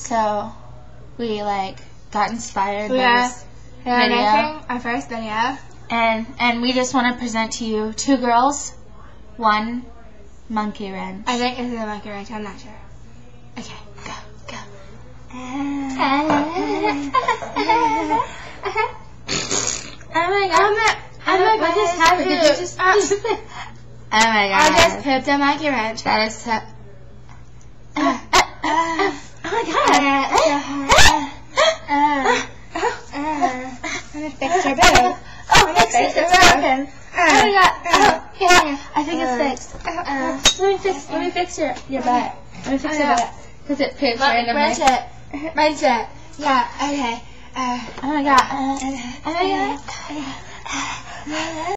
So we got inspired by this We're video, making our first video. and we just want to present to you 2 girls, 1 monkey wrench. I think this is a monkey wrench. I'm not sure. Okay, go. Oh my god! What just happened? Did you just? Oh my god! I just pooped a monkey wrench. That is so. Oh my god! Let me fix your boob. Fix it. It's broken. Oh my god! Here, I think it's fixed. Let me fix your butt. Let me fix your butt. Because it poops randomly. Rinse it. Yeah. Okay. Oh my god! Oh my god!